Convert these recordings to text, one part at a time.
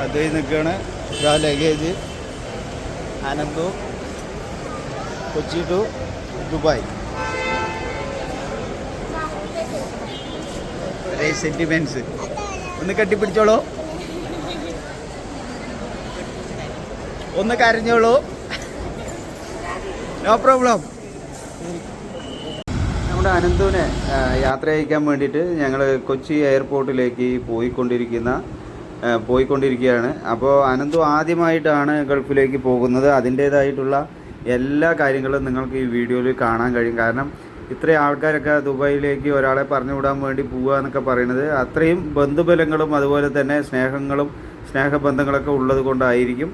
അത് നിൽക്കുകയാണ്. ഇതാ luggage. Ananthu Kochi to Dubai. Sentiments ഒന്ന് കെട്ടിപ്പിടിച്ചോളൂ, ഒന്ന് കരഞ്ഞോളൂ, നോ പ്രോബ്ലം. നമ്മുടെ അനന്തുവിനെ യാത്ര അയക്കാൻ വേണ്ടിയിട്ട് ഞങ്ങൾ കൊച്ചി എയർപോർട്ടിലേക്ക് പോയിക്കൊണ്ടിരിക്കുകയാണ്. അപ്പോൾ അനന്തു ആദ്യമായിട്ടാണ് ഗൾഫിലേക്ക് പോകുന്നത്. അതിൻ്റേതായിട്ടുള്ള എല്ലാ കാര്യങ്ങളും നിങ്ങൾക്ക് ഈ വീഡിയോയിൽ കാണാൻ കഴിയും. കാരണം ഇത്രയും ആൾക്കാരൊക്കെ ദുബായിലേക്ക് ഒരാളെ പറഞ്ഞു വിടാൻ വേണ്ടി പോവുക എന്നൊക്കെ പറയുന്നത് അത്രയും ബന്ധുബലങ്ങളും അതുപോലെ തന്നെ സ്നേഹബന്ധങ്ങളൊക്കെ ഉള്ളത് കൊണ്ടായിരിക്കും.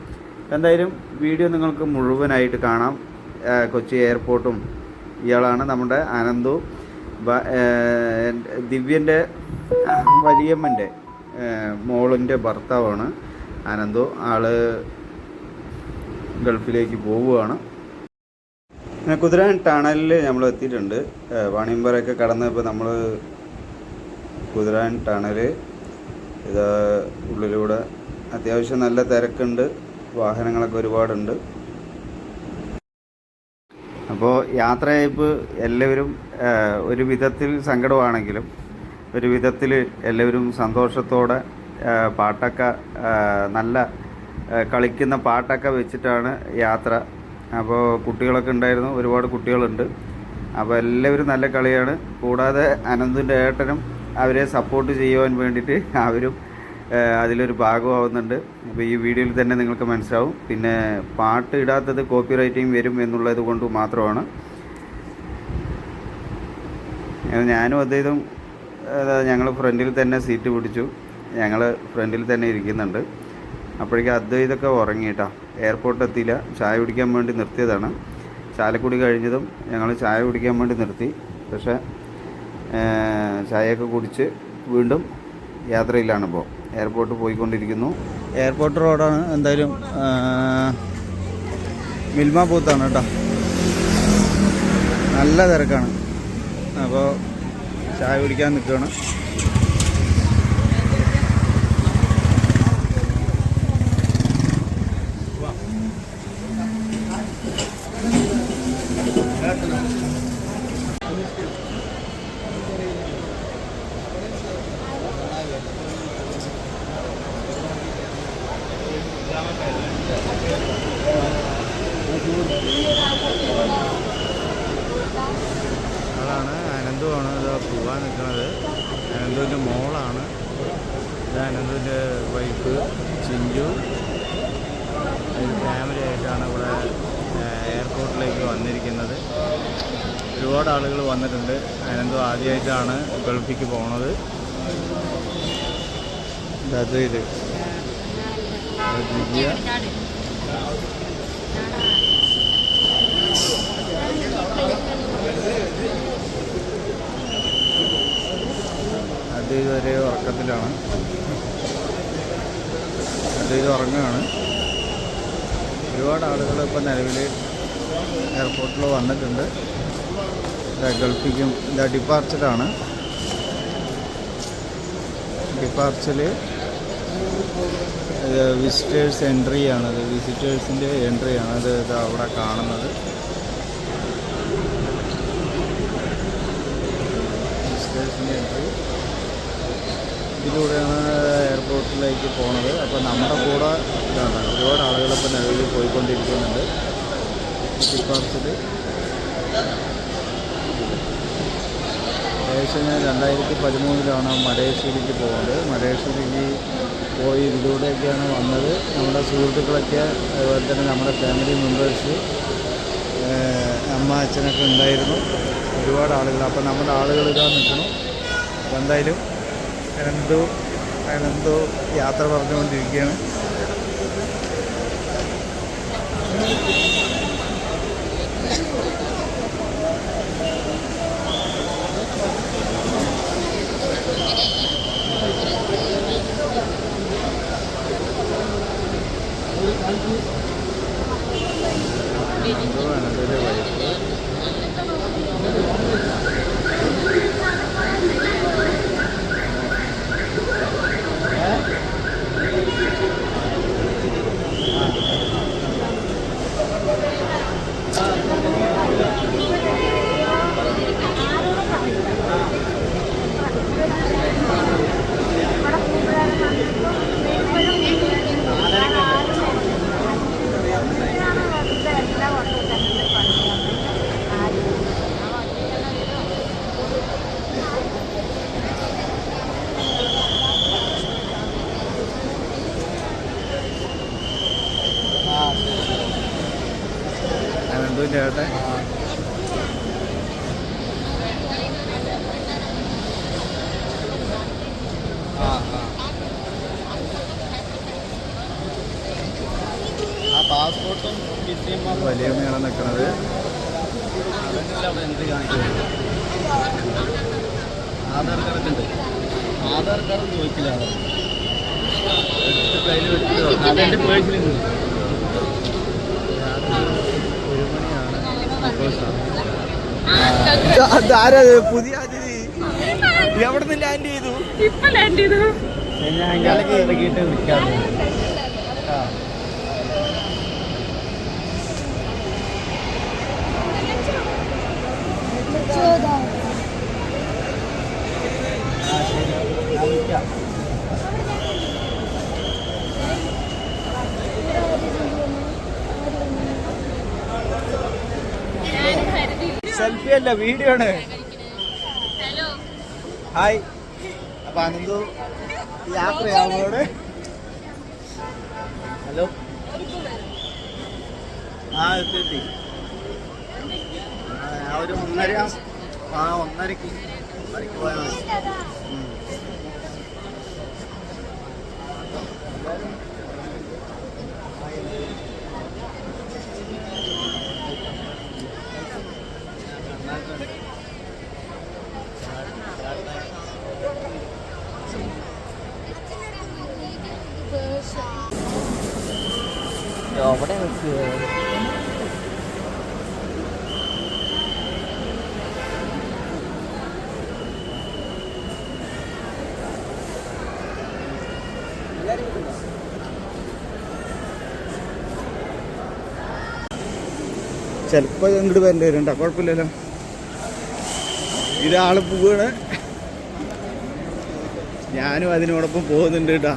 എന്തായാലും വീഡിയോ നിങ്ങൾക്ക് മുഴുവനായിട്ട് കാണാം. കൊച്ചി എയർപോർട്ടും. ഇയാളാണ് നമ്മുടെ അനന്തു, ദിവ്യൻ്റെ വലിയമ്മൻ്റെ മോളിൻ്റെ ഭർത്താവാണ് അനന്തു. ആള് ഗൾഫിലേക്ക് പോവുകയാണ്. കുതിരാൻ ടണലിൽ നമ്മൾ എത്തിയിട്ടുണ്ട്. വാണിയമ്പലമൊക്കെ കടന്നപ്പോൾ നമ്മൾ കുതിരാൻ ടണൽ ഇത് ഉള്ളിലൂടെ അത്യാവശ്യം നല്ല തിരക്കുണ്ട്, വാഹനങ്ങളൊക്കെ ഒരുപാടുണ്ട്. അപ്പോൾ യാത്രയയപ്പ് എല്ലാവരും ഒരു വിധത്തിൽ സങ്കടമാണെങ്കിലും ഒരു വിധത്തിൽ എല്ലാവരും സന്തോഷത്തോടെ പാട്ടൊക്കെ നല്ല കളിക്കുന്ന പാട്ടൊക്കെ വെച്ചിട്ടാണ് യാത്ര. അപ്പോൾ കുട്ടികളൊക്കെ ഉണ്ടായിരുന്നു, ഒരുപാട് കുട്ടികളുണ്ട്. അപ്പോൾ എല്ലാവരും നല്ല കളിയാണ്. കൂടാതെ അനന്തുവിൻ്റെ ഏട്ടനും അവരെ സപ്പോർട്ട് ചെയ്യുവാൻ വേണ്ടിയിട്ട് അവരും അതിലൊരു ഭാഗമാവുന്നുണ്ട്. അപ്പോൾ ഈ വീഡിയോയിൽ തന്നെ നിങ്ങൾക്ക് മനസ്സിലാവും. പിന്നെ പാട്ട് ഇടാത്തത് കോപ്പിറൈറ്റിംഗ് വരും എന്നുള്ളത് കൊണ്ട് മാത്രമാണ്. ഞാനും അദ്ദേഹം ഞങ്ങൾ ഫ്രണ്ടിൽ തന്നെ സീറ്റ് പിടിച്ചു. ഞങ്ങൾ ഫ്രണ്ടിൽ തന്നെ ഇരിക്കുന്നുണ്ട്. അപ്പോഴേക്കും അദ്വൈതൊക്കെ ഉറങ്ങിയിട്ടാ. എയർപോർട്ട് എത്തിയില്ല, ചായ കുടിക്കാൻ വേണ്ടി നിർത്തിയതാണ്. ചാലക്കുടി കഴിഞ്ഞതും ഞങ്ങൾ ചായ കുടിക്കാൻ വേണ്ടി നിർത്തി. പക്ഷേ ചായയൊക്കെ കുടിച്ച് വീണ്ടും യാത്രയിലാണിപ്പോൾ. എയർപോർട്ട് പോയിക്കൊണ്ടിരിക്കുന്നു. എയർപോർട്ട് റോഡാണ്. എന്തായാലും മിൽമ ബൂത്താണ് കേട്ടോ. നല്ല തിരക്കാണ്. അപ്പോൾ ചായ കുടിക്കാൻ നിൽക്കുകയാണ്. അതാണ് അനന്തുവാണ് ഇത് പോകാൻ നിൽക്കുന്നത്. അനന്തുവിൻ്റെ മോളാണ് ഇത്. അനന്തുവിൻ്റെ വൈഫ് ചിഞ്ചു ഫാമിലി ആയിട്ടാണ് ഇവിടെ എയർപോർട്ടിലേക്ക് വന്നിരിക്കുന്നത്. ഒരുപാട് ആളുകൾ വന്നിട്ടുണ്ട്. അനന്തു ആദ്യമായിട്ടാണ് ഗൾഫിക്ക് പോകുന്നത്. ഇത് ദിവ്യ അത് ഇതുവരെ ഉറക്കത്തിലാണ്. അത് ഇത് ഉറങ്ങുകയാണ്. ഒരുപാട് ആളുകൾ ഇപ്പോൾ നിലവിൽ എയർപോർട്ടിൽ വന്നിട്ടുണ്ട്. ഗൾഫിക്കും ഡിപ്പാർച്ചറാണ്. ഡിപ്പാർച്ചറിൽ വിസിറ്റേഴ്സ് എൻട്രിയാണത്. വിസിറ്റേഴ്സിൻ്റെ എൻട്രിയാണ് അത് അവിടെ കാണുന്നത്. വിസിറ്റേഴ്സിൻ്റെ എൻട്രി ഇതിലൂടെയാണ് എയർപോർട്ടിലേക്ക് പോണത്. അപ്പോൾ നമ്മുടെ കൂടെ ഇതാണ് ഒരുപാട് ആളുകൾ ഇപ്പോൾ നിലവിൽ പോയിക്കൊണ്ടിരിക്കുന്നുണ്ട്. ഡിപ്പാർച്ചറിൽ ഏകദേശം ഞാൻ 2013 മലേഷ്യയിലേക്ക് പോകുന്നത്. മലേഷ്യയിലേക്ക് പോയി ഇതിലൂടെയൊക്കെയാണ് വന്നത്. നമ്മുടെ സുഹൃത്തുക്കളൊക്കെ അതുപോലെ തന്നെ നമ്മുടെ ഫാമിലി മെമ്പേഴ്സ്, അമ്മ അച്ഛനൊക്കെ ഉണ്ടായിരുന്നു. ഒരുപാട് ആളുകൾ. അപ്പോൾ നമ്മുടെ ആളുകൾ ഇതാ നിൽക്കണം. അപ്പോൾ എന്തായാലും അനന്തു യാത്ര പറഞ്ഞുകൊണ്ടിരിക്കുകയാണ്. അനന്തുവിൻ്റെ വൈഫ് അനന്തുവിൻ്റെ ഏട്ടൻ. പാസ്പോർട്ടും വലിയ ഉണ്ണിയാണ് നിൽക്കുന്നത്. ആധാർ കാർഡൊക്കെ ഉണ്ട്. ആധാർ കാർഡ് ചോദിക്കില്ല. അതെൻ്റെ പേഴ്സിലുണ്ട്. 1 മണിയാണ് ഇപ്പോൾ സമയം. അതാരത് പുതിയ അതിഥി എവിടെ നിന്ന് ലാൻഡ് ചെയ്തു? ഇപ്പൊ ലാൻഡ് ചെയ്തു. ഞാൻ ഇയാൾക്ക് ഇറങ്ങിയിട്ട് വിളിക്കാറ്. സെൽഫി അല്ല, വീഡിയോ ആണ്. ഹായ്. അപ്പൊ അനന്തു യാത്രയാവോട്. ഹലോ. എത്തി. ഒരു 1:30 1:30ക്ക് പോയാൽ മതി. അവിടെ നിൽക്കുക. ചിലപ്പോ ഇങ്ങോട്ട് വരേണ്ടി വരുന്നുണ്ടോ? കുഴപ്പമില്ലല്ലോ. ഇതാള് പോവാണ്, ഞാനും അതിനോടൊപ്പം പോകുന്നുണ്ട് കേട്ടോ.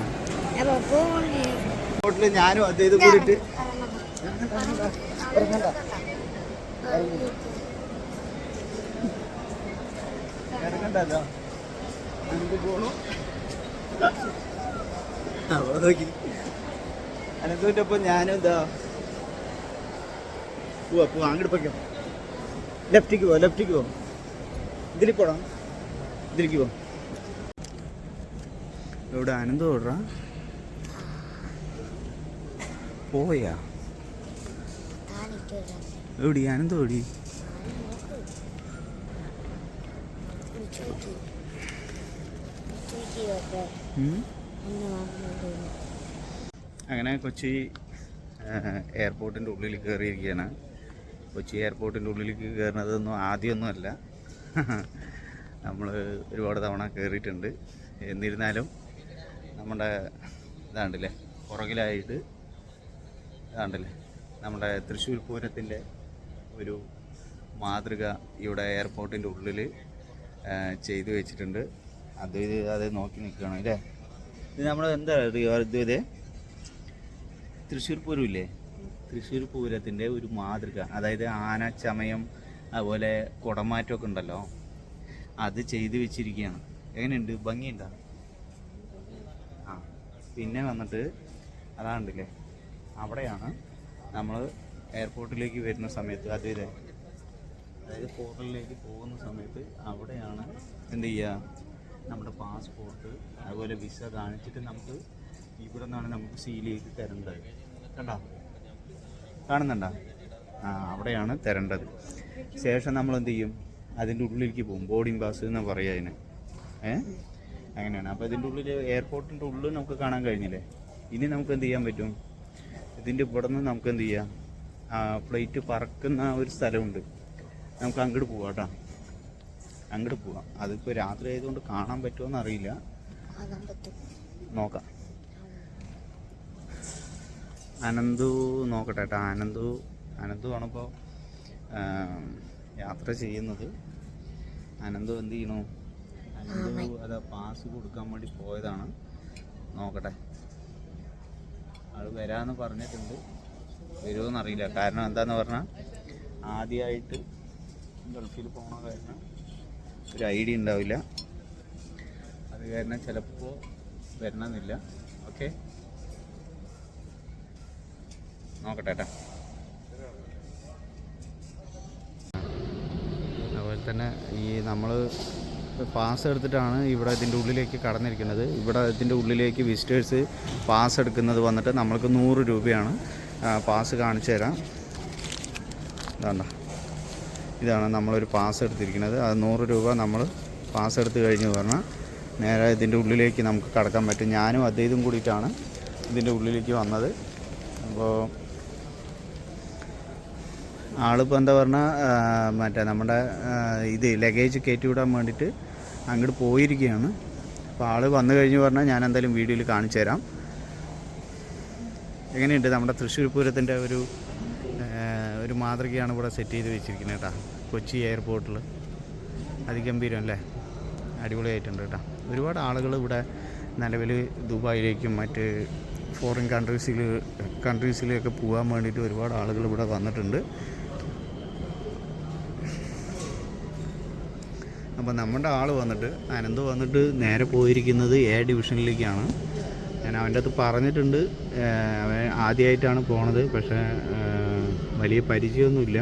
ഞാനും അദ്ദേഹം കൂടിയിട്ട് ഇറങ്ങണ്ടല്ലോ. പോണു നോക്കി അനന്തൂൻ്റെ ഒപ്പം ഞാനും എന്താ പോവാ അങ്ങോട്ട് പോയിക്കോ. ലെഫ്റ്റിക്ക് പോ. ഇതിലേക്ക് പോടാ, ഇതിലേക്ക് പോ. ഇവിടെ അനന്ത് ഓടാ പോയാ എവിടെ അനന്ത് ഓടി? അങ്ങനെ കൊച്ചി എയർപോർട്ടിൻ്റെ ഉള്ളിൽ കയറിയിരിക്കുകയാണ്. കൊച്ചി എയർപോർട്ടിൻ്റെ ഉള്ളിലേക്ക് കയറുന്നതൊന്നും ആദ്യമൊന്നുമല്ല, നമ്മൾ ഒരുപാട് തവണ കയറിയിട്ടുണ്ട്. എന്നിരുന്നാലും നമ്മുടെ ഇതാണ്ടല്ലേ പുറകിലായിട്ട് ഇതാണ്ടല്ലേ നമ്മുടെ തൃശ്ശൂർ പൂരത്തിൻ്റെ ഒരു മാതൃക ഇവിടെ എയർപോർട്ടിൻ്റെ ഉള്ളിൽ ചെയ്തു വെച്ചിട്ടുണ്ട്. അത് നോക്കി നിൽക്കുകയാണ് അല്ലേ. ഇത് നമ്മൾ എന്താ ഇത് തൃശ്ശൂർ പൂരം ഇല്ലേ, തൃശ്ശൂർ പൂരത്തിൻ്റെ ഒരു മാതൃക, അതായത് ആന ചമയം അതുപോലെ കുടമാറ്റമൊക്കെ ഉണ്ടല്ലോ, അത് ചെയ്തു വെച്ചിരിക്കുകയാണ്. എങ്ങനെയുണ്ട്? ഭംഗിയുണ്ടോ? പിന്നെ വന്നിട്ട് അതാണ്ടില്ലേ, അവിടെയാണ് നമ്മൾ എയർപോർട്ടിലേക്ക് വരുന്ന സമയത്ത് അതായത് പോർട്ടലിലേക്ക് പോകുന്ന സമയത്ത് അവിടെയാണ് എന്ത് ചെയ്യുക, നമ്മുടെ പാസ്പോർട്ട് അതുപോലെ വിസ കാണിച്ചിട്ട് നമുക്ക് ഇവിടെ നിന്നാണ് നമുക്ക് സീൽ ചെയ്ത് തരേണ്ടത്. കണ്ടോ, കാണുന്നുണ്ടോ? അവിടെയാണ് തരേണ്ടത്. ശേഷം നമ്മൾ എന്ത് ചെയ്യും, അതിൻ്റെ ഉള്ളിലേക്ക് പോകും. ബോർഡിംഗ് പാസ് എന്ന് പറയുക അതിന്. അങ്ങനെയാണ്. അപ്പോൾ ഇതിൻ്റെ ഉള്ളിൽ എയർപോർട്ടിൻ്റെ ഉള്ളിൽ നമുക്ക് കാണാൻ കഴിഞ്ഞില്ലേ. ഇനി നമുക്ക് എന്ത് ചെയ്യാൻ പറ്റും, ഇതിൻ്റെ ഇവിടെ നിന്ന് നമുക്ക് എന്ത് ചെയ്യാം, ഫ്ലൈറ്റ് പറക്കുന്ന ഒരു സ്ഥലമുണ്ട്, നമുക്ക് അങ്ങോട്ട് പോവാം കേട്ടോ. അങ്ങോട്ട് പോവാം. അതിപ്പോൾ രാത്രി ആയതുകൊണ്ട് കാണാൻ പറ്റുമോയെന്ന് അറിയില്ല, നോക്കാം. അനന്തു നോക്കട്ടെ കേട്ടോ. അനന്തു ആണിപ്പോൾ യാത്ര ചെയ്യുന്നത്. അനന്തു എന്ത് ചെയ്യണു? അനന്തു അത് പാസ് കൊടുക്കാൻ വേണ്ടി പോയതാണ്. നോക്കട്ടെ, ആൾ വരാമെന്ന് പറഞ്ഞിട്ടുണ്ട്. വരുമോയെന്നറിയില്ല. കാരണം എന്താണെന്ന് പറഞ്ഞാൽ ആദ്യമായിട്ട് ഗൾഫിൽ പോകണ കാരണം ഒരു ഐഡിയ ഉണ്ടാവില്ല. അത് കാരണം ചിലപ്പോൾ വരണമെന്നില്ല. ഓക്കെ, നോക്കട്ടെ കേട്ടോ. അതുപോലെ തന്നെ ഈ നമ്മൾ പാസ് എടുത്തിട്ടാണ് ഇവിടെ ഇതിൻ്റെ ഉള്ളിലേക്ക് കടന്നിരിക്കുന്നത്. ഇവിടെ ഇതിൻ്റെ ഉള്ളിലേക്ക് വിസിറ്റേഴ്സ് പാസ് എടുക്കുന്നത് വന്നിട്ട് നമ്മൾക്ക് 100 രൂപയാണ്. പാസ് കാണിച്ചു തരാം. ഇതാണ്ട, ഇതാണ് നമ്മളൊരു പാസ് എടുത്തിരിക്കുന്നത്. അത് 100 രൂപ നമ്മൾ പാസ് എടുത്ത് കഴിഞ്ഞ് പറഞ്ഞാൽ നേരെ ഇതിൻ്റെ ഉള്ളിലേക്ക് നമുക്ക് കടക്കാൻ പറ്റും. ഞാനും അദ്ദേഹം കൂടിയിട്ടാണ് ഇതിൻ്റെ ഉള്ളിലേക്ക് വന്നത്. അപ്പോൾ ആളിപ്പോൾ എന്താ പറഞ്ഞാൽ മറ്റേ നമ്മുടെ ഇത് ലഗേജ് കയറ്റി വിടാൻ വേണ്ടിയിട്ട് അങ്ങോട്ട് പോയിരിക്കുകയാണ്. അപ്പോൾ ആൾ വന്നു കഴിഞ്ഞ് പറഞ്ഞാൽ ഞാൻ എന്തായാലും വീഡിയോയിൽ കാണിച്ചു തരാം. എങ്ങനെയുണ്ട് നമ്മുടെ തൃശ്ശൂർ പൂരത്തിൻ്റെ ഒരു മാതൃകയാണ് ഇവിടെ സെറ്റ് ചെയ്ത് വെച്ചിരിക്കുന്നത് കേട്ടോ. കൊച്ചി എയർപോർട്ടിൽ അതിഗംഭീരം അല്ലേ, അടിപൊളിയായിട്ടുണ്ട് കേട്ടോ. ഒരുപാട് ആളുകൾ ഇവിടെ നിലവിൽ ദുബായിലേക്കും മറ്റ് ഫോറിൻ കൺട്രീസിലേക്ക് പോകാൻ വേണ്ടിയിട്ട് ഒരുപാട് ആളുകൾ ഇവിടെ വന്നിട്ടുണ്ട്. അപ്പോൾ നമ്മുടെ ആൾ വന്നിട്ട് അനന്ത് വന്നിട്ട് നേരെ പോയിരിക്കുന്നത് എ ഡിവിഷനിലേക്കാണ്. ഞാൻ അവൻ്റെ അടുത്ത് പറഞ്ഞിട്ടുണ്ട്, അവൻ ആദ്യമായിട്ടാണ് പോണത്, പക്ഷേ വലിയ പരിചയമൊന്നുമില്ല.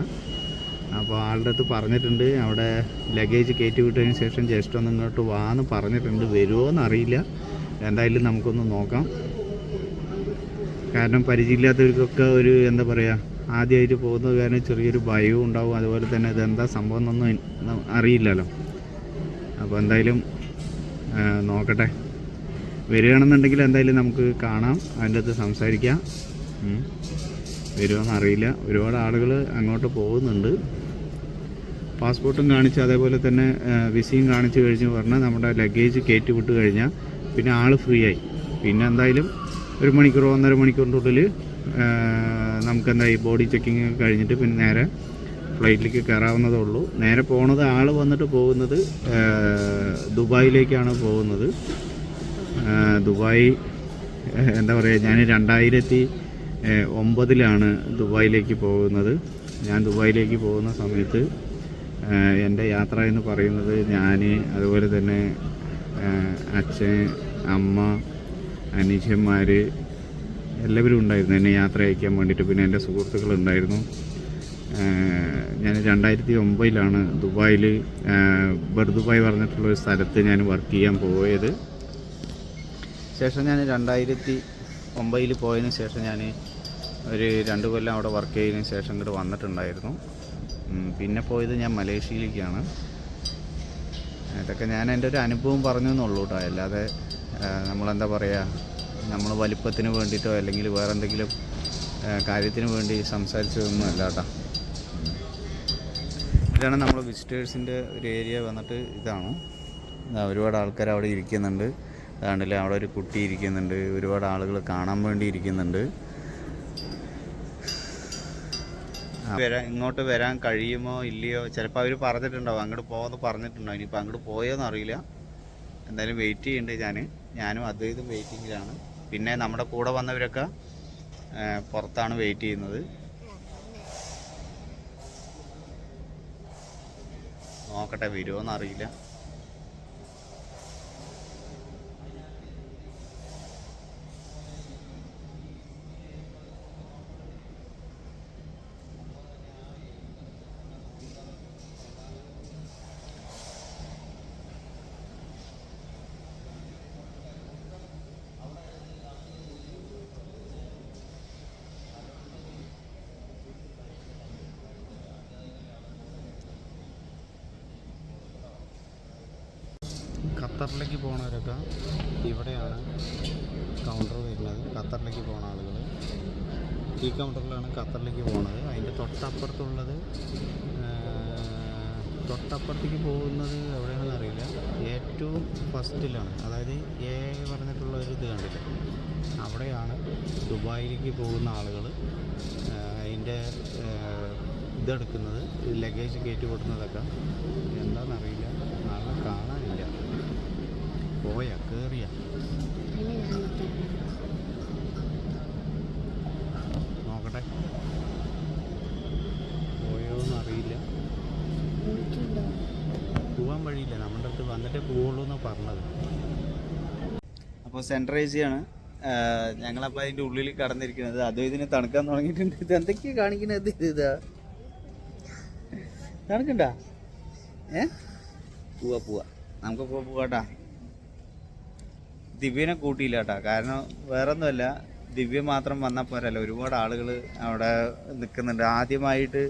അപ്പോൾ ആളുടെ അടുത്ത് പറഞ്ഞിട്ടുണ്ട് അവിടെ ലഗേജ് കയറ്റി വിട്ടതിന് ശേഷം ജസ്റ്റ് ഒന്ന് ഇങ്ങോട്ട് വാന്ന് പറഞ്ഞിട്ടുണ്ട്. വരുമോ എന്നറിയില്ല, എന്തായാലും നമുക്കൊന്ന് നോക്കാം. കാരണം പരിചയമില്ലാത്തവർക്കൊക്കെ ഒരു എന്താ പറയുക, ആദ്യമായിട്ട് പോകുന്നത് കാരണം ചെറിയൊരു ഭയവും ഉണ്ടാവും. അതുപോലെ തന്നെ ഇതെന്താ സംഭവം എന്നൊന്നും അറിയില്ലല്ലോ. അപ്പോൾ എന്തായാലും നോക്കട്ടെ, വരികയാണെന്നുണ്ടെങ്കിൽ എന്തായാലും നമുക്ക് കാണാം, അതിൻ്റെ അടുത്ത് സംസാരിക്കാം. വരുമോയെന്ന് അറിയില്ല. ഒരുപാട് ആളുകൾ അങ്ങോട്ട് പോകുന്നുണ്ട്. പാസ്പോർട്ടും കാണിച്ച് അതേപോലെ തന്നെ വിസയും കാണിച്ച് കഴിഞ്ഞ് പറഞ്ഞാൽ നമ്മുടെ ലഗേജ് കയറ്റി വിട്ട് കഴിഞ്ഞാൽ പിന്നെ ആൾ ഫ്രീ ആയി. പിന്നെ എന്തായാലും 1 മണിക്കൂറോ 1.5 മണിക്കൂറിൻ്റെ നമുക്കെന്താ ഈ ബോഡി ചെക്കിങ് കഴിഞ്ഞിട്ട് പിന്നെ നേരെ ഫ്ലൈറ്റിലേക്ക് കയറാവുന്നതേ ഉള്ളൂ. നേരെ പോണത് ആൾ വന്നിട്ട് പോകുന്നത് ദുബായിലേക്കാണ് പോകുന്നത്. ദുബായ് എന്താ പറയുക, ഞാൻ 2009 ദുബായിലേക്ക് പോകുന്നത്. ഞാൻ ദുബായിലേക്ക് പോകുന്ന സമയത്ത് എൻ്റെ യാത്ര എന്ന് പറയുന്നത് ഞാൻ, അതുപോലെ തന്നെ അച്ഛൻ, അമ്മ, അനുജന്മാർ എല്ലാവരും ഉണ്ടായിരുന്നു എന്നെ യാത്ര അയക്കാൻ വേണ്ടിയിട്ട്. പിന്നെ എൻ്റെ സുഹൃത്തുക്കളുണ്ടായിരുന്നു. ഞാൻ 2009 ദുബായിൽ ദുബായ് പറഞ്ഞിട്ടുള്ളൊരു സ്ഥലത്ത് ഞാൻ വർക്ക് ചെയ്യാൻ പോയത്. ശേഷം ഞാൻ 2009 പോയതിന് ശേഷം ഞാൻ ഒരു 2 കൊല്ലം അവിടെ വർക്ക് ചെയ്തതിന് ശേഷം ഇങ്ങോട്ട് വന്നിട്ടുണ്ടായിരുന്നു. പിന്നെ പോയത് ഞാൻ മലേഷ്യയിലേക്കാണ്. ഇതൊക്കെ ഞാൻ എൻ്റെ ഒരു അനുഭവം പറഞ്ഞു എന്നുള്ളൂ കേട്ടോ. അല്ലാതെ നമ്മളെന്താ പറയുക, നമ്മൾ വലിപ്പത്തിന് വേണ്ടിയിട്ടോ അല്ലെങ്കിൽ വേറെ എന്തെങ്കിലും കാര്യത്തിന് വേണ്ടി സംസാരിച്ചതൊന്നും അല്ല കേട്ടോ. ഇതാണ് നമ്മൾ വിസിറ്റേഴ്സിൻ്റെ ഒരു ഏരിയ വന്നിട്ട്. ഇതാണ്, ഒരുപാട് ആൾക്കാർ അവിടെ ഇരിക്കുന്നുണ്ട്. അതാണ്ടല്ലേ, അവിടെ ഒരു കുട്ടി ഇരിക്കുന്നുണ്ട്. ഒരുപാട് ആളുകൾ കാണാൻ വേണ്ടി ഇരിക്കുന്നുണ്ട്. ഇങ്ങോട്ട് വരാൻ കഴിയുമോ ഇല്ലയോ, ചിലപ്പോൾ അവർ പറഞ്ഞിട്ടുണ്ടാവും അങ്ങോട്ട് പോകുമെന്ന് പറഞ്ഞിട്ടുണ്ടാവും. ഇനിയിപ്പോൾ അങ്ങോട്ട് പോയോന്ന് അറിയില്ല. എന്തായാലും വെയിറ്റ് ചെയ്യുന്നുണ്ട്. ഞാനും അദ്ദേഹം വെയിറ്റിങ്ങിലാണ്. പിന്നെ നമ്മുടെ കൂടെ വന്നവരൊക്കെ പുറത്താണ് വെയിറ്റ് ചെയ്യുന്നത്. നോക്കട്ടെ വരുമോയെന്ന് അറിയില്ല. ഖത്തറിലേക്ക് പോണവരൊക്കെ ഇവിടെയാണ് കൗണ്ടർ വരുന്നത്. ഖത്തറിലേക്ക് പോണ ആളുകൾ ഈ കൗണ്ടറിലാണ് ഖത്തറിലേക്ക് പോകുന്നത്. അതിൻ്റെ തൊട്ടപ്പുറത്തേക്ക് പോകുന്നത് എവിടെയാണെന്ന് അറിയില്ല. ഏറ്റവും ഫസ്റ്റിലാണ്, അതായത് എ പറഞ്ഞിട്ടുള്ള ഒരു ഇത് കണ്ടില്ല, അവിടെയാണ് ദുബായിലേക്ക് പോകുന്ന ആളുകൾ അതിൻ്റെ ഇതെടുക്കുന്നത്, ലഗേജ് കയറ്റി കൊടുക്കുന്നതൊക്കെ. എന്താണെന്നറിയില്ല, ആളെ കാണാനില്ല. പോയാ കയറിയ നോക്കട്ടെ, പോയോന്ന് അറിയില്ല. പോകാൻ വഴിയില്ല, നമ്മുടെ അടുത്ത് വന്നിട്ടേ പോവുള്ളൂ എന്നാണ് പറഞ്ഞത്. അപ്പോൾ സെൻട്രൈസിയാണ് ഞങ്ങളപ്പോൾ അതിൻ്റെ ഉള്ളിൽ കടന്നിരിക്കുന്നത്. അതും ഇതിന് തണുക്കാൻ തുടങ്ങിയിട്ടുണ്ട്. ഇത് എന്തൊക്കെയാണ് കാണിക്കുന്നത്? ഇതാ തണുക്കണ്ട പോവാ നമുക്കിപ്പോൾ പോവാട്ടാ. ദിവ്യനെ കൂട്ടിയില്ല കേട്ടോ, കാരണം വേറൊന്നുമല്ല, ദിവ്യ മാത്രം വന്നാൽ പോരല്ലോ, ഒരുപാട് ആളുകൾ അവിടെ നിൽക്കുന്നുണ്ട്. ആദ്യമായിട്ട്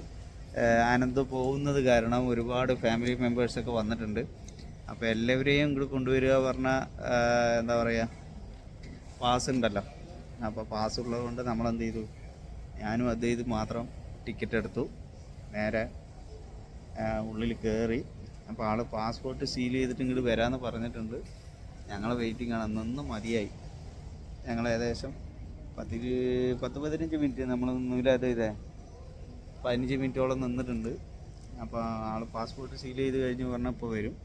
ആനന്ദ് പോകുന്നത് കാരണം ഒരുപാട് ഫാമിലി മെമ്പേഴ്സൊക്കെ വന്നിട്ടുണ്ട്. അപ്പോൾ എല്ലാവരെയും ഇങ്ങോട്ട് കൊണ്ടുവരിക പറഞ്ഞാൽ എന്താ പറയുക, പാസ് ഉണ്ടല്ലോ. അപ്പോൾ പാസ് ഉള്ളതുകൊണ്ട് നമ്മളെന്ത് ചെയ്തു, ഞാനും ഇത് മാത്രം ടിക്കറ്റ് എടുത്തു, നേരെ ഉള്ളിൽ കയറി. അപ്പോൾ ആൾ പാസ്പോർട്ട് സീൽ ചെയ്തിട്ട് ഇങ്ങോട്ട് വരാമെന്ന് പറഞ്ഞിട്ടുണ്ട്. ഞങ്ങൾ വെയിറ്റിംഗ് ആണ്, നിന്ന് മതിയായി. ഞങ്ങൾ ഏകദേശം 10-15 മിനിറ്റ് നമ്മൾ നിന്നില്ലാതെ 15 മിനിറ്റോളം നിന്നിട്ടുണ്ട്. അപ്പോൾ ആൾ പാസ്പോർട്ട് സീൽ ചെയ്ത് കഴിഞ്ഞ് പറഞ്ഞാൽ ഇപ്പോൾ വരും.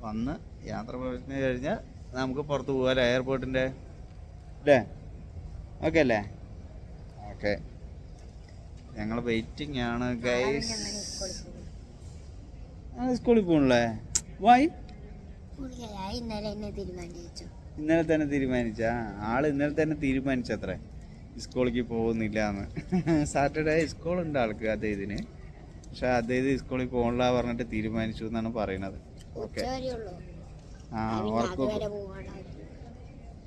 വന്ന് യാത്ര പറഞ്ഞു കഴിഞ്ഞാൽ നമുക്ക് പുറത്ത് പോകാമല്ലോ, എയർപോർട്ടിൻ്റെ അല്ലേ? ഓക്കെ അല്ലേ? ഓക്കെ, ഞങ്ങൾ വെയിറ്റിംഗ് ആണ് ഗൈസ്. സ്കൂളിൽ പോകണല്ലേ? വായി ഇന്നലെ തന്നെ തീരുമാനിച്ചാ ആള്, ഇന്നലെ തന്നെ തീരുമാനിച്ചത്രേ സ്കൂളിലേക്ക് പോകുന്നില്ല എന്ന്. സാറ്റർഡേ സ്കൂളുണ്ട് ആൾക്ക് അദ്ദേഹത്തിന്, പക്ഷെ അദ്ദേഹം സ്കൂളിൽ പോകണില്ല പറഞ്ഞിട്ട് തീരുമാനിച്ചു എന്നാണ് പറയണത്. ഓക്കെ, ആ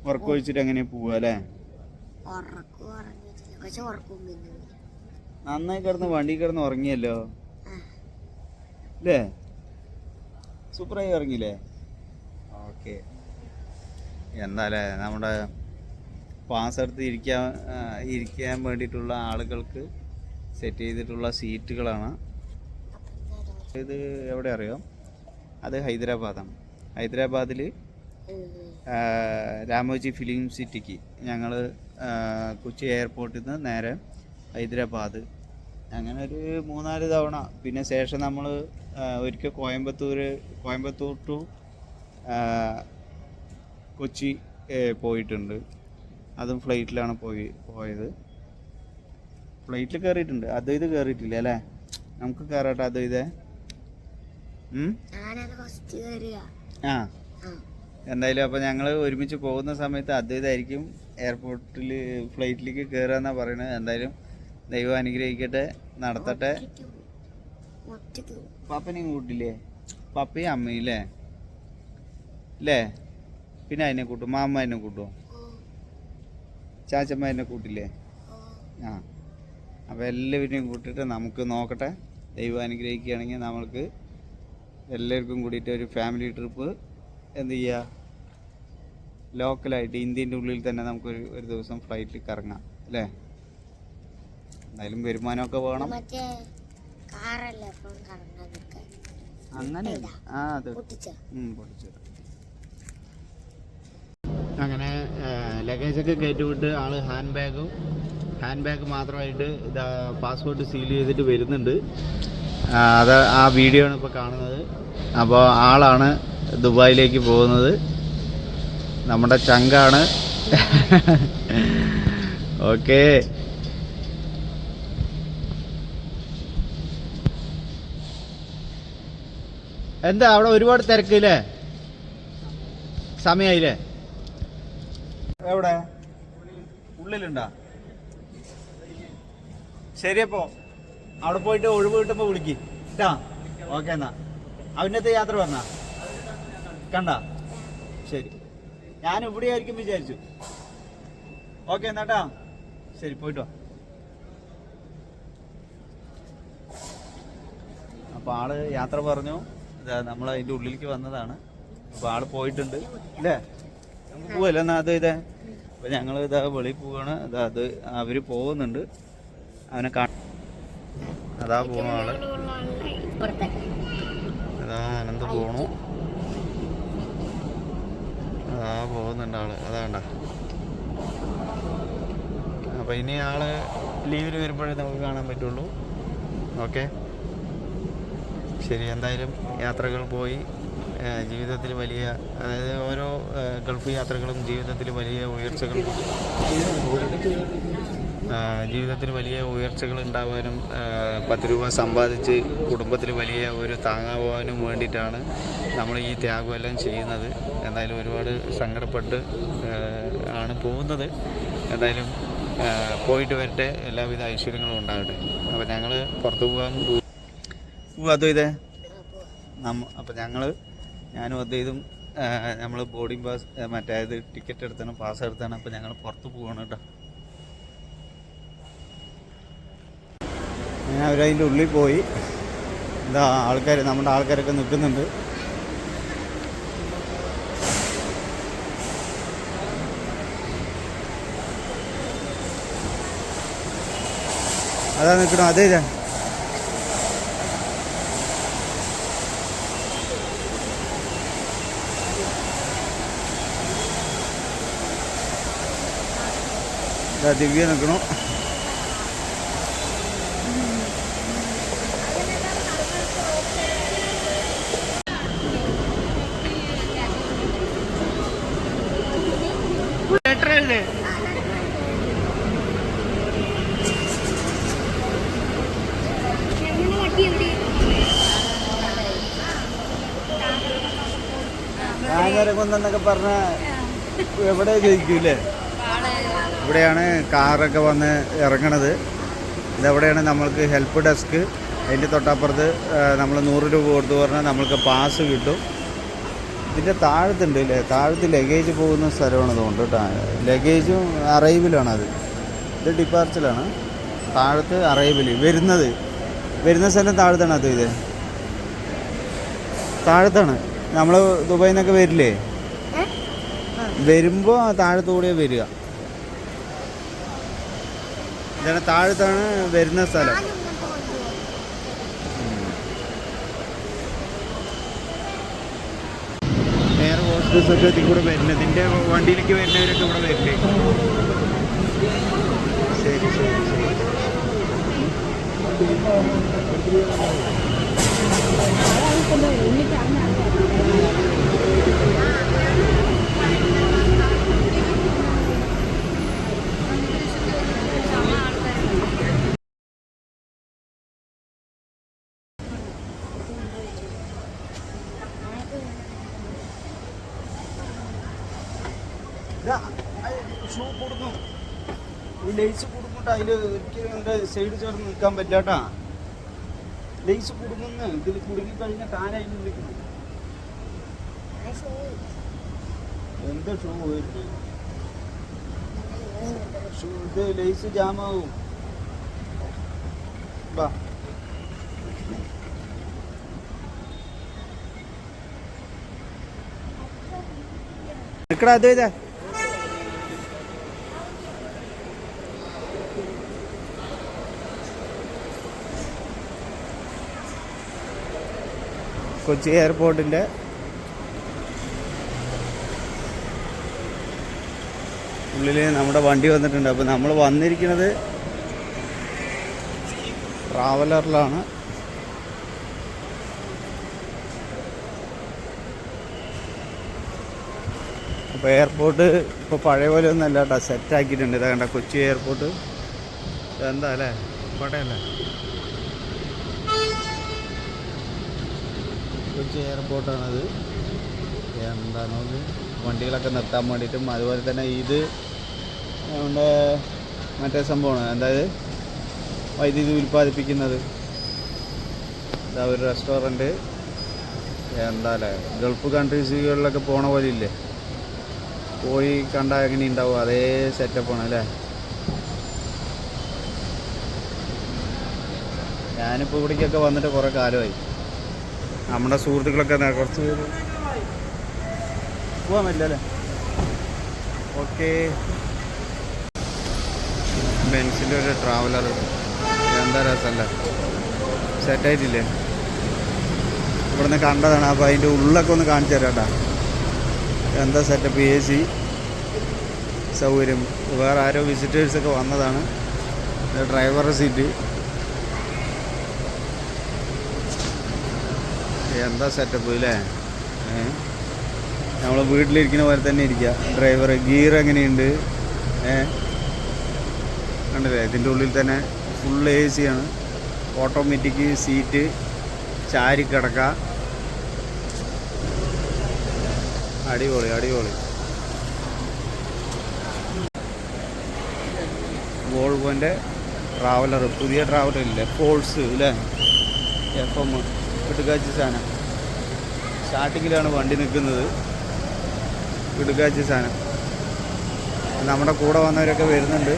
ഉറക്കം വെച്ചിട്ട് എങ്ങനെ പോവാ അല്ലേ? നന്നായി കിടന്ന് വണ്ടി കിടന്ന് ഉറങ്ങിയല്ലോ അല്ലേ? സൂപ്പറായി ഇറങ്ങിയില്ലേ? ഓക്കെ, എന്താല്ലേ നമ്മുടെ പാസ് എടുത്ത് ഇരിക്കാൻ വേണ്ടിയിട്ടുള്ള ആളുകൾക്ക് സെറ്റ് ചെയ്തിട്ടുള്ള സീറ്റുകളാണ് ഇത്. എവിടെ അറിയാം, അത് ഹൈദരാബാദാണ്. ഹൈദരാബാദിൽ രാമോജി ഫിലിം സിറ്റിക്ക് ഞങ്ങൾ കൊച്ചി എയർപോർട്ടിൽ നിന്ന് നേരെ ഹൈദരാബാദ്, അങ്ങനെ ഒരു 3-4 തവണ. പിന്നെ ശേഷം നമ്മൾ ഒരിക്കൽ കോയമ്പത്തൂർ ടു കൊച്ചി പോയിട്ടുണ്ട്. അതും ഫ്ലൈറ്റിലാണ് പോയത്. ഫ്ലൈറ്റിൽ കയറിയിട്ടുണ്ട്. ഇത് കയറിയിട്ടില്ല അല്ലേ? നമുക്ക് കയറട്ടെ ഇത്. ആ, എന്തായാലും അപ്പോൾ ഞങ്ങൾ ഒരുമിച്ച് പോകുന്ന സമയത്ത് ഇതായിരിക്കും എയർപോർട്ടിൽ ഫ്ലൈറ്റിലേക്ക് കയറാന്നാണ് പറയുന്നത്. എന്തായാലും ദൈവം അനുഗ്രഹിക്കട്ടെ, നടത്തട്ടെ. പപ്പനെയും കൂട്ടില്ലേ? പപ്പയും അമ്മയില്ലേ അല്ലേ? പിന്നെ അതിനെ കൂട്ടും, മാമ്മ അതിനെ കൂട്ടും, ചാച്ചമ്മ അതിനെ കൂട്ടില്ലേ? ആ, അപ്പോൾ എല്ലാവരെയും കൂട്ടിയിട്ട് നമുക്ക് നോക്കട്ടെ. ദൈവം അനുഗ്രഹിക്കുകയാണെങ്കിൽ നമ്മൾക്ക് എല്ലാവർക്കും കൂടിയിട്ട് ഒരു ഫാമിലി ട്രിപ്പ് എന്ത് ചെയ്യുക, ലോക്കലായിട്ട് ഇന്ത്യൻ്റെ ഉള്ളിൽ തന്നെ നമുക്കൊരു ദിവസം ഫ്ലൈറ്റിൽ കറങ്ങാം അല്ലേ? എന്തായാലും വരുമാനമൊക്കെ വേണം. അങ്ങനെ പൊട്ടിച്ചു. അങ്ങനെ ലഗേജൊക്കെ കയറ്റിവിട്ട് ആള് ഹാൻഡ് ബാഗ് മാത്രമായിട്ട് പാസ്പോർട്ട് സീൽ ചെയ്തിട്ട് വരുന്നുണ്ട്. അത് ആ വീഡിയോ ആണ് ഇപ്പോൾ കാണുന്നത്. അപ്പോൾ ആളാണ് ദുബായിലേക്ക് പോകുന്നത്, നമ്മുടെ ചങ്കാണ്. ഓക്കെ, എന്താ അവിടെ ഒരുപാട് തിരക്കില്ലേ? സമയമായില്ലേ? എവിടെ ഉള്ളിലുണ്ടാ? ശരിയപ്പോ അവിടെ പോയിട്ട് ഒഴിവ് കിട്ടുമ്പോൾ വിളിക്ക് കേട്ടാ. ഓക്കെ, എന്നാ അവനത്തെ യാത്ര വന്നാ കണ്ട. ശരി, ഞാൻ ഇവിടെ ആയിരിക്കും വിചാരിച്ചു. ഓക്കെ എന്നാട്ടാ, ശരി, പോയിട്ടോ. അപ്പോൾ ആള് യാത്ര പറഞ്ഞു. നമ്മൾ അതിൻ്റെ ഉള്ളിലേക്ക് വന്നതാണ്. അപ്പോൾ ആള് പോയിട്ടുണ്ട് അല്ലേ? നമുക്ക് പോവല്ലേ എന്നാ? അപ്പോൾ ഞങ്ങൾ വെളിയിൽ പോവാണ്. അത് അവർ പോകുന്നുണ്ട്. അവനെ അതാ പോണ ആള്, അതാ ആനന്ദ് പോണു, അതാ പോകുന്നുണ്ട് ആള്, അതാണ്ട. അപ്പോൾ ഇനി ആള് ലീവിൽ വരുമ്പോഴേ നമുക്ക് കാണാൻ പറ്റുള്ളൂ. ഓക്കെ, ശരി. എന്തായാലും യാത്രകൾ പോയി ജീവിതത്തിൽ വലിയ, അതായത് ഓരോ ഗൾഫ് യാത്രകളും ജീവിതത്തിൽ വലിയ ഉയർച്ചകൾ ഉണ്ടാവാനും 10 രൂപ സമ്പാദിച്ച് കുടുംബത്തിന് വലിയ ഒരു താങ്ങാവാനും വേണ്ടിയിട്ടാണ് നമ്മൾ ഈ ത്യാഗമെല്ലാം ചെയ്യുന്നത്. എന്തായാലും ഒരുപാട് സങ്കടപ്പെട്ട് ആണ് പോകുന്നത്. എന്തായാലും പോയിട്ട് വരട്ടെ, എല്ലാവിധ ഐശ്വര്യങ്ങളും ഉണ്ടാകട്ടെ. അപ്പോൾ ഞങ്ങൾ പുറത്തു പോകാൻ അപ്പോൾ ഞാനും അദ്ദേഹം നമ്മൾ ബോർഡിംഗ് പാസ് മറ്റേത് ടിക്കറ്റ് എടുത്താണ്, പാസ് എടുത്താണ്. അപ്പോൾ ഞങ്ങൾ പുറത്ത് പോവാണ് കേട്ടോ. ഞാൻ അവരതിൻ്റെ ഉള്ളിൽ പോയി. എന്താ നമ്മുടെ ആൾക്കാരൊക്കെ നിൽക്കുന്നുണ്ട്. അതാ നിൽക്കണം, അതേ ദിവ്യ നിൽക്കണു. ഞാനരക്കൊന്നൊക്കെ പറഞ്ഞ എവിടെ ചോദിക്കൂലേ? ഇവിടെയാണ് കാറൊക്കെ വന്ന് ഇറങ്ങണത്. ഇതെവിടെയാണ് നമ്മൾക്ക് ഹെൽപ്പ് ഡെസ്ക്. അതിൻ്റെ തൊട്ടപ്പുറത്ത് നമ്മൾ 100 രൂപ കൊടുത്തു പറഞ്ഞാൽ നമ്മൾക്ക് പാസ് കിട്ടും. ഇതിൻ്റെ താഴത്തുണ്ട് അല്ലേ, താഴത്ത് ലഗേജ് പോകുന്ന സ്ഥലമാണ് തോന്നുന്നു കേട്ടോ. ലഗേജും അറൈവലാണത്. ഇത് ഡിപ്പാർച്ചറാണ്. താഴത്ത് അറൈവൽ വരുന്ന സ്ഥലം താഴത്താണ്. ഇത് താഴത്താണ്. നമ്മൾ ദുബായിൽ നിന്നൊക്കെ വരില്ലേ, വരുമ്പോൾ താഴത്തുകൂടെ വരിക. ഇതാണ് താഴത്താണ് വരുന്ന സ്ഥലം. വേറെ ഹോസ്റ്റൽസൊക്കെ ഇതിൽ കൂടെ വരുന്നത്, ഇതിൻ്റെ വണ്ടിയിലേക്ക് വരുന്നവരൊക്കെ ഇവിടെ വരില്ലേ? ശരി ശരി ശരി. ഷൂ കൊടുക്കും, ഈ ലേസ് കൊടുക്കുന്നുണ്ട്. അതിൽ ഒരിക്കലും എൻ്റെ സൈഡ് ചേർന്ന് നിൽക്കാൻ പറ്റാട്ടാ. ലേസ് കൊടുക്കുന്നു, ഇതിൽ കുടുങ്ങി കഴിഞ്ഞാൽ താനായി വിളിക്കുന്നു. എന്താ ഷൂ പോയിട്ട് ഇത് ലേസ് ജാമാവും. ബാ നിക്കടാ. അതേ കൊച്ചി എയർപോർട്ടിൻ്റെ ഉള്ളിൽ നമ്മുടെ വണ്ടി വന്നിട്ടുണ്ട്. അപ്പോൾ നമ്മൾ വന്നിരിക്കുന്നത് ട്രാവലറിലാണ്. അപ്പോൾ എയർപോർട്ട് ഇപ്പോൾ പഴയ പോലെ ഒന്നും അല്ല കേട്ടോ, സെറ്റാക്കിയിട്ടുണ്ട്. ഇതാ കണ്ട കൊച്ചി എയർപോർട്ട്. എന്താ അല്ലേ, കോട്ടയല്ലേ കൊച്ചി എയർപോർട്ടാണത്. എന്താണോ വണ്ടികളൊക്കെ നിർത്താൻ വേണ്ടിയിട്ടും, അതുപോലെ തന്നെ ഇത് നമ്മുടെ മറ്റേ സംഭവമാണ്, അതായത് വൈദ്യുതി ഉൽപ്പാദിപ്പിക്കുന്നത്. ഇതാ ഒരു റെസ്റ്റോറൻറ്റ്. എന്താ അല്ലേ, ഗൾഫ് കൺട്രീസുകളിലൊക്കെ പോണ പോലെ ഇല്ലേ, പോയി കണ്ടാൽ എങ്ങനെ ഉണ്ടാവും, അതേ സെറ്റപ്പാണ് അല്ലേ. ഞാനിപ്പോൾ ഇവിടേക്കൊക്കെ വന്നിട്ട് കുറേ കാലമായി. നമ്മുടെ സുഹൃത്തുക്കളൊക്കെ കുറച്ച് പേര് പോകാൻ പറ്റില്ല അല്ലേ. ഓക്കെ, ബെൻസിൻ്റെ ഒരു ട്രാവലർ. എന്താ രസമല്ലേ, സെറ്റായിട്ടില്ലേ. ഇവിടുന്ന് കണ്ടതാണ്. അപ്പോൾ അതിൻ്റെ ഉള്ളൊക്കെ ഒന്ന് കാണിച്ചു തരാം കേട്ടോ. എന്താ സെറ്റപ്പ്, AC സൗകര്യം. വേറെ ആരോ വിസിറ്റേഴ്സൊക്കെ വന്നതാണ്. ഡ്രൈവറുടെ സീറ്റ്. എന്താ സെറ്റപ്പ് അല്ലേ. നമ്മൾ വീട്ടിലിരിക്കുന്ന പോലെ തന്നെ ഇരിക്കുക. ഡ്രൈവർ ഗിയർ എങ്ങനെയുണ്ട് കണ്ടില്ലേ. ഇതിൻ്റെ ഉള്ളിൽ തന്നെ ഫുൾ AC ആണ്. ഓട്ടോമാറ്റിക് സീറ്റ്, ചാരി കിടക്ക. അടിപൊളി അടിപൊളി. വോൾവോൻ്റെ ട്രാവലർ, പുതിയ ട്രാവലർ ഇല്ലേ, ഫോൾസ് ഇല്ലേ, FM കിട്ടുകാച്ച സാധനം. സ്റ്റാർട്ടിങ്ങിലാണ് വണ്ടി നിൽക്കുന്നത്. ഇടുക്കാച്ചി സാധനം. നമ്മുടെ കൂടെ വന്നവരൊക്കെ വരുന്നുണ്ട്.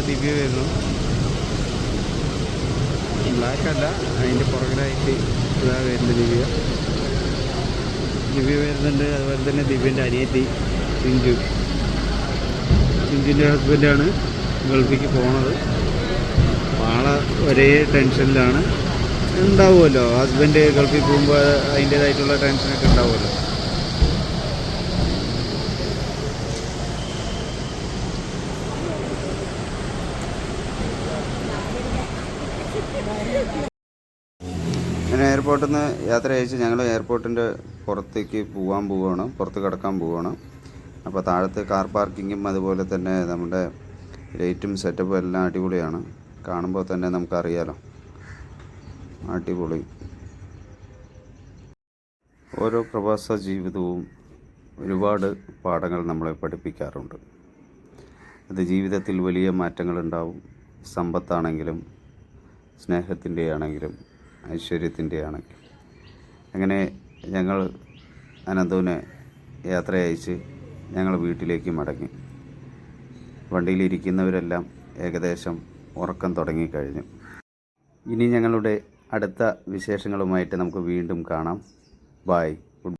ദിവ്യ വരുന്നു. ബ്ലാക്ക് അല്ല, അതിൻ്റെ പുറകിലായിട്ട് ഇതാ വരുന്നുണ്ട് ദിവ്യ വരുന്നുണ്ട്. അതുപോലെ തന്നെ ദിവ്യൻ്റെ അനിയത്തി ചിഞ്ചുവിൻ്റെ ഹസ്ബൻഡാണ് ഗൾഫിലേക്ക് പോണത്. ആളെ ഒരേ ടെൻഷനിലാണ്. ഉണ്ടാവുമല്ലോ, ഹസ്ബൻഡ് ഗൾഫിൽ പോകുമ്പോൾ അതിൻ്റേതായിട്ടുള്ള ടെൻഷനൊക്കെ ഉണ്ടാവുമല്ലോ. അങ്ങനെ എയർപോർട്ടിൽ നിന്ന് യാത്ര അയച്ച് ഞങ്ങൾ എയർപോർട്ടിൻ്റെ പുറത്തേക്ക് പുറത്ത് കിടക്കാൻ പോവുകയാണ്. അപ്പോൾ താഴത്ത് കാർ പാർക്കിങ്ങും അതുപോലെ തന്നെ നമ്മുടെ ലൈറ്റും സെറ്റപ്പും എല്ലാം അടിപൊളിയാണ്. കാണുമ്പോൾ തന്നെ നമുക്കറിയാലോ, അടിപൊളി. ഓരോ പ്രവാസ ജീവിതവും ഒരുപാട് പാഠങ്ങൾ നമ്മളെ പഠിപ്പിക്കാറുണ്ട്. അത് ജീവിതത്തിൽ വലിയ മാറ്റങ്ങളുണ്ടാവും. സമ്പത്താണെങ്കിലും സ്നേഹത്തിൻ്റെ ആണെങ്കിലും ഐശ്വര്യത്തിൻ്റെ ആണെങ്കിലും. അങ്ങനെ ഞങ്ങൾ അനന്തുവിനെ യാത്ര അയച്ച് ഞങ്ങൾ വീട്ടിലേക്ക് മടങ്ങി. വണ്ടിയിലിരിക്കുന്നവരെല്ലാം ഏകദേശം ഉറക്കം തുടങ്ങിക്കഴിഞ്ഞു. ഇനി ഞങ്ങളുടെ അടുത്ത വിശേഷങ്ങളുമായിട്ട് നമുക്ക് വീണ്ടും കാണാം. ബായ്.